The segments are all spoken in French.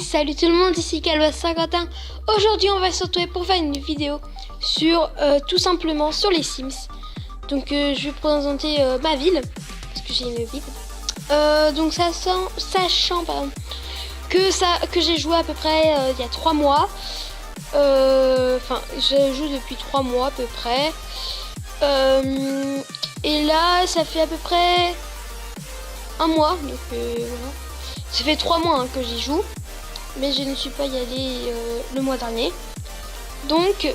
Salut tout le monde, ici Calva Saint-Quentin. Aujourd'hui on va se retrouver pour faire une vidéo sur tout simplement sur les Sims. Donc je vais présenter ma ville, parce que j'ai une ville. Donc sachant pardon, que j'ai joué à peu près il y a 3 mois. Enfin je joue depuis 3 mois à peu près. Et là ça fait à peu près un mois. Donc voilà. Ça fait 3 mois que j'y joue. Mais je ne suis pas y allée le mois dernier. Donc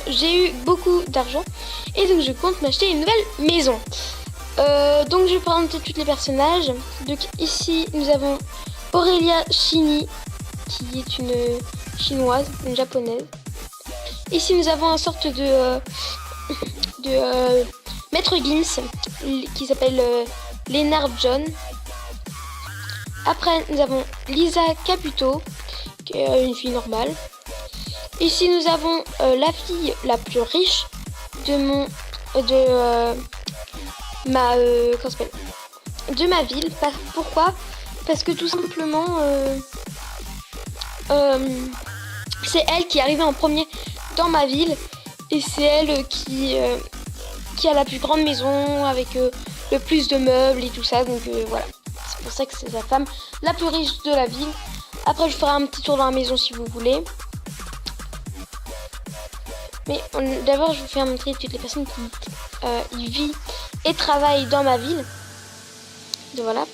j'ai eu beaucoup d'argent et donc je compte m'acheter une nouvelle maison. Donc je vais présenter tous les personnages. Donc ici nous avons Aurélia Shini, qui est une chinoise, une japonaise. Ici nous avons une sorte de Maître Gims qui s'appelle Lénard John. Après, nous avons Lisa Caputo, qui est une fille normale. Ici, nous avons la fille la plus riche de ma ville. Pourquoi? Parce que tout simplement, c'est elle qui est arrivée en premier dans ma ville. Et c'est elle qui a la plus grande maison avec le plus de meubles et tout ça. Donc voilà. C'est pour ça que c'est la femme la plus riche de la ville. Après, je ferai un petit tour dans la maison si vous voulez. Mais d'abord, je vous fais montrer toutes les personnes qui y vivent et travaillent dans ma ville. Donc voilà.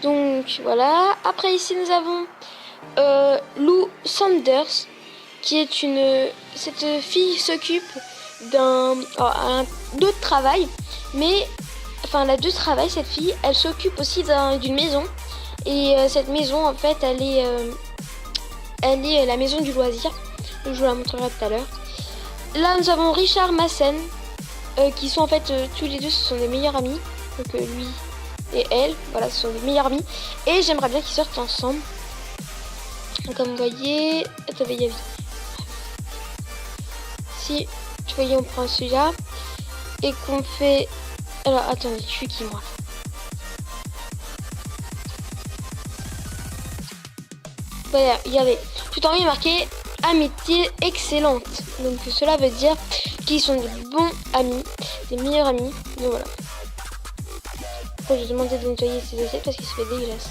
Donc voilà. Après, ici, nous avons Lou Sanders, qui est cette fille s'occupe d'un autre travail, mais enfin, elle a 2 travails, cette fille. Elle s'occupe aussi d'une maison. Et cette maison, en fait, elle est la maison du loisir. Donc, je vous la montrerai tout à l'heure. Là, nous avons Richard Massen, qui sont en fait, tous les deux, ce sont des meilleurs amis. Donc, lui et elle, voilà, ce sont des meilleurs amis. Et j'aimerais bien qu'ils sortent ensemble. Donc, comme vous voyez... Attendez, il y a... Si, vous voyez, on prend celui-là. Et qu'on fait... Alors, attendez, je suis qui, moi? Voilà, regardez. Tout en haut, il est marqué amitié excellente. Donc, cela veut dire qu'ils sont des bons amis, des meilleurs amis. Donc, voilà. Après, j'ai demandé de nettoyer ces assiettes parce qu'il se fait dégueulasse.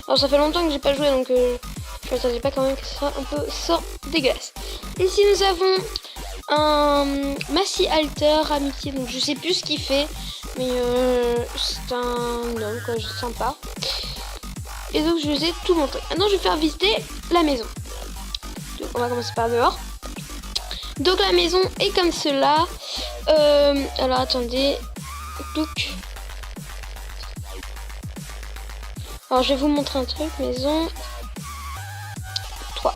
Alors, ça fait longtemps que j'ai pas joué, donc je m'attendais pas quand même que ce soit un peu dégueulasse. Ici, nous avons un Massy Alter amitié, donc je sais plus ce qu'il fait, mais c'est un homme quoi, sympa. Et donc je vous ai tout montré. Maintenant je vais faire visiter la maison. Donc on va commencer par dehors. Donc la maison est comme cela. Alors attendez. Donc alors je vais vous montrer un truc. Maison 3.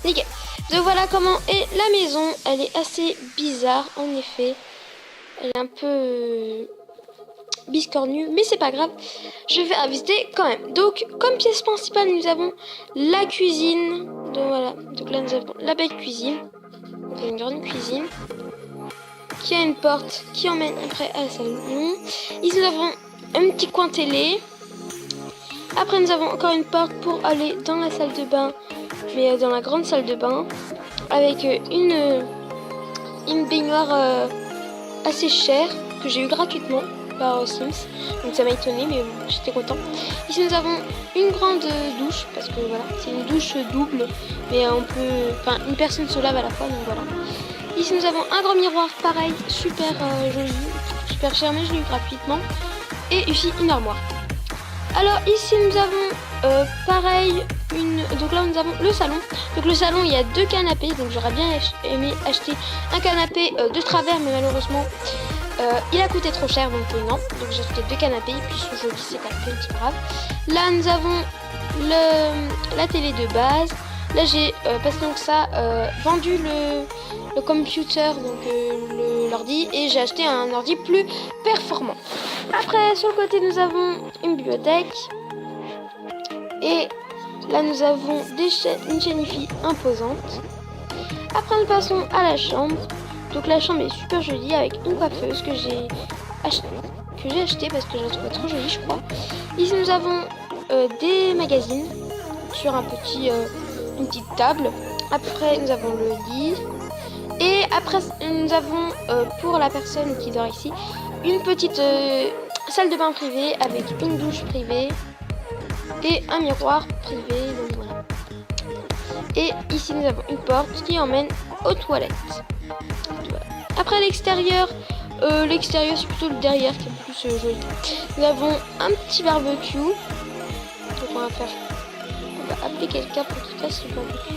Nickel. Donc voilà comment est la maison. Elle est assez bizarre en effet. Elle est un peu biscornue, mais c'est pas grave. Je vais faire visiter quand même. Donc comme pièce principale nous avons la cuisine. Donc voilà. Donc là nous avons la belle cuisine. Donc une grande cuisine qui a une porte qui emmène après à la salon. Ici nous avons un petit coin télé. Après nous avons encore une porte pour aller dans la salle de bain, mais dans la grande salle de bain, avec une baignoire assez chère que j'ai eu gratuitement par Sims. Donc ça m'a étonné, mais j'étais content. Ici nous avons une grande douche, parce que voilà, c'est une douche double, mais enfin une personne se lave à la fois, donc voilà. Ici nous avons un grand miroir, pareil, super joli, super cher, mais je l'ai eu gratuitement. Et ici une armoire. Alors ici nous avons pareil donc là nous avons le salon. Donc le salon il y a 2 canapés, donc j'aurais bien aimé acheter un canapé de travers, mais malheureusement il a coûté trop cher, donc non. Donc j'ai acheté 2 canapés, puis ils sont jolis ces canapés, c'est pas grave. Là nous avons la télé de base. Là j'ai parce que donc ça vendu le computer, donc l'ordi, et j'ai acheté un ordi plus performant. Après sur le côté nous avons une bibliothèque. Et là nous avons une chaîne IFI imposante. Après nous passons à la chambre. Donc la chambre est super jolie avec une coiffeuse que j'ai que j'ai acheté parce que je la trouvais trop jolie, je crois. Ici nous avons des magazines sur un petit, une petite table. Après nous avons le lit. Et après nous avons pour la personne qui dort ici une petite salle de bain privée avec une douche privée et un miroir privé. Donc voilà. Et ici nous avons une porte qui emmène aux toilettes. Voilà. Après l'extérieur, c'est plutôt le derrière qui est plus joli. Nous avons un petit barbecue. Donc on va appeler quelqu'un pour qu'il fasse le barbecue.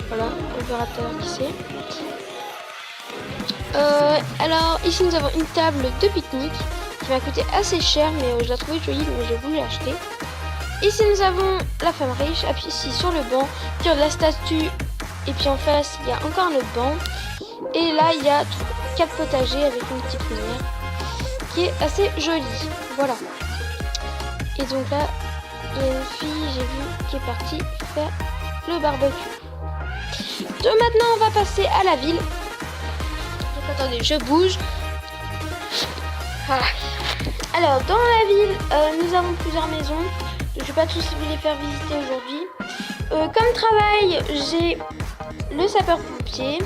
Voilà, on verra tout à l'heure qui c'est. Alors ici nous avons une table de pique-nique qui m'a coûté assez cher, mais je la trouvais jolie donc j'ai voulu l'acheter. Ici nous avons la femme riche, ici sur le banc, qui a de la statue, et puis en face il y a encore un autre banc. Et là il y a 4 potagers avec une petite lumière qui est assez jolie. Voilà. Et donc là il y a une fille, j'ai vu, qui est partie faire le barbecue. Donc maintenant on va passer à la ville. Donc attendez, je bouge. Voilà. Alors dans la ville nous avons plusieurs maisons. Je ne vais pas tous vous les faire visiter aujourd'hui. Comme travail, j'ai le sapeur-pompier,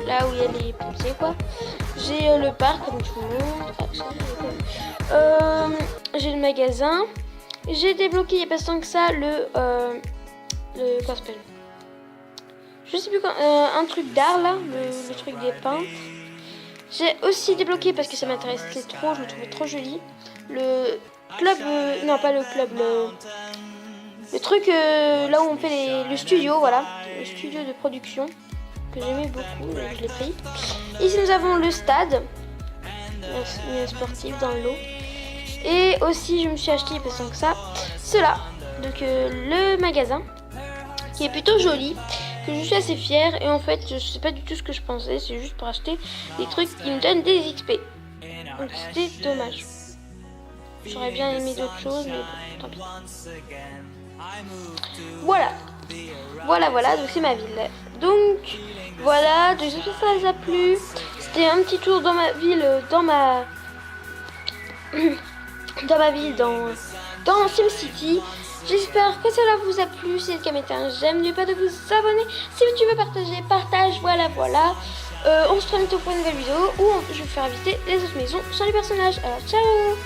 là où il y a les pompiers quoi. J'ai le parc comme tout le monde. J'ai le magasin. J'ai débloqué il n'y a pas si longtemps que ça le comment ça s'appelle, je sais plus quand, un truc d'art là, le truc des peintres. J'ai aussi débloqué parce que ça m'intéressait trop, je le trouvais trop joli. Le club, non pas le club, le truc là où on fait le studio, voilà, le studio de production que j'aimais beaucoup, donc je l'ai pris. Ici nous avons le stade, une sportive dans l'eau. Et aussi je me suis acheté, parce que ça, cela, donc le magasin, qui est plutôt joli, que je suis assez fière. Et en fait je sais pas du tout ce que je pensais, c'est juste pour acheter des trucs qui me donnent des XP. Donc c'était dommage. J'aurais bien aimé d'autres choses, mais bon, tant pis. Voilà. Voilà, donc c'est ma ville. Donc voilà, donc j'espère que ça vous a plu. C'était un petit tour dans ma ville, dans ma ville, dans SimCity. J'espère que cela vous a plu. Si c'est le cas, mettez un j'aime. N'oubliez pas de vous abonner. Si tu veux partager, partage. Voilà. On se retrouve bientôt pour une nouvelle vidéo où je vais faire visiter les autres maisons sans les personnages. Alors ciao.